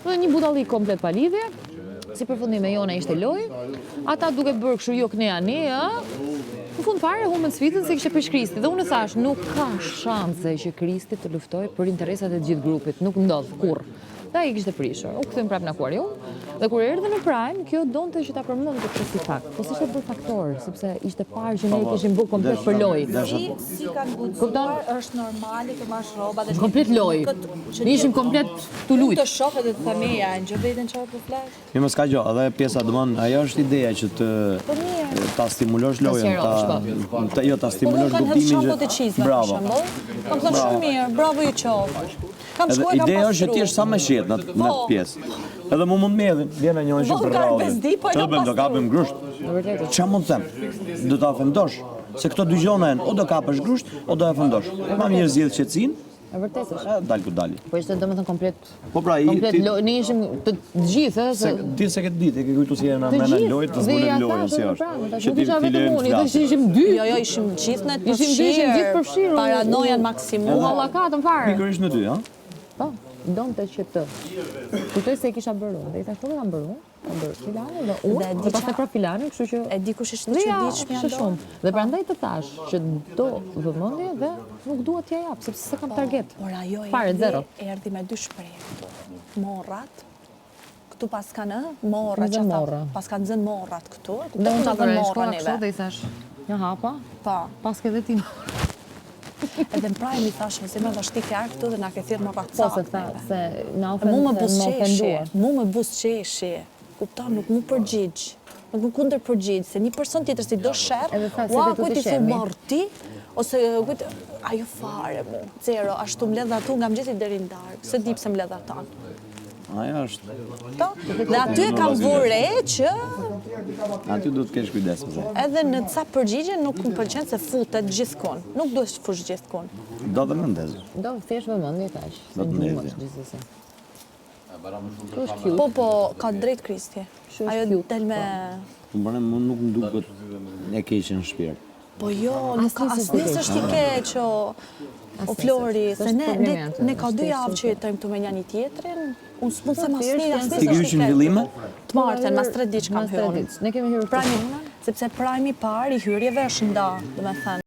Dhe një budallik komplet pa lidhje, si përfundime jone ishte loj, ata duke bërë kështu jo knea ne, në fund fare humbën sfidën se kishte prish Kristi. Dhe unë thash, nuk ka shanse që Kristi të luftoj për interesat e gjithë grupit, nuk ndodh kurrë. Dhe ai kishte prishur. U kthem prapë në akuarium dhe kur erdhi në Prime, kjo donte që ta përmendte këtë si fakt. Po s'ishte për faktor, sepse ishte parë që ne kishim bërë komplet për lojë. Si kanë guxuar, është normale të marrësh rroba dhe Komplet lojë. Ne ishim komplet tu lut. të shohë dhe të themi ja, në gjëbetën çfarë po flas. Mi mos ka gjë, edhe pjesa domon, ajo është ideja që ta stimulosh lojën, ta stimulosh kuptimin që bravo. Kam thënë shumë mirë, bravo ju qoftë. Kam Edhe shkuar kam ideja është që ti pastruar. jesh sa më shjet në atë pjesë. Edhe mu mund m'jedhin, vjen njëri që për radhë. Çfarë bëjmë, do kapim grusht? Çfarë mund të them? Do ta ofendosh, se këto dy gjona janë, o do kapësh grusht, o do e ofendosh. Ma mirë zgjedh qetësinë. E vërtetë është. Dal ku dali. Po ishte domethënë komplet. Po pra, Ne ishim të gjithë, ti se këtë ditë e ke kujtu si jena me në lojë, të zbulojmë lojën si është. Nuk isha vetëm unë, dhe ishim dy. Jo, ishim gjithë në të Ishim gjithë përfshirë. Paranojan maksimum. Vallakatën fare. Pikërisht në ty, ha? Po, donte që të. Kujtoj se e kisha bërë unë. Dhe i thash, po kam bërë unë. Kam bërë filanin dhe unë. Dhe pastaj pra filanin, kështu që E di kush ishte çuditshëm ishte shumë. Dhe prandaj të thash që do vëmendje dhe nuk dua t'ja jap, sepse s'e kam target. Por ajo Fare zero. erdhi me dy shprehje. Morrat. Këtu pas kanë morra Nxën morra. pas kanë zënë morrat këtu. Dhe unë ta zënë vërej morra shkolla kështu dhe neve. i thash, ja hapa, Po. pas ke dhe ti. Edhe në Prime i thash, se më dhash ti fjalë këtu dhe na ke thirrë morra. Po se tha, se na Mu më ofenduar. busqeshi, mu më busqeshi. Kupton, nuk mu përgjigj. Nuk më kundër përgjigj, se një person tjetër si do sherr, Edhe tha, se ua, vetë kujt të i thu shemi. morr ti, ose kujt ajo fare mu. Zero, ashtu mbledh atu nga mëngjesi deri në darkë. Se di pse mbledh atan. Ajo është. Dhe aty e kam vure që Aty duhet të kesh kujdes me se. edhe në ca përgjigje nuk më pëlqen se futet gjithkund. Nuk duhet të fush gjithkund. Do dhe më ndezë. Do thjesht vëmendje tash. Do të ndezë. Gjithsesi. Po, ka drejt Kristi. Ajo del me... Po bërë më nuk më duket e keqe në shpirt. Po jo, nuk ka asnjë është i keq, o Flori, se ne ka 2 javë që jetojmë këtu me njëri tjetrin. Unë s'mund them asnjë Ti ke hyrë në villime? Të martën, mas 3 ditë kam hyrë. Ne kemi hyrë Prime, sepse Prime i parë i hyrjeve është nda, domethënë.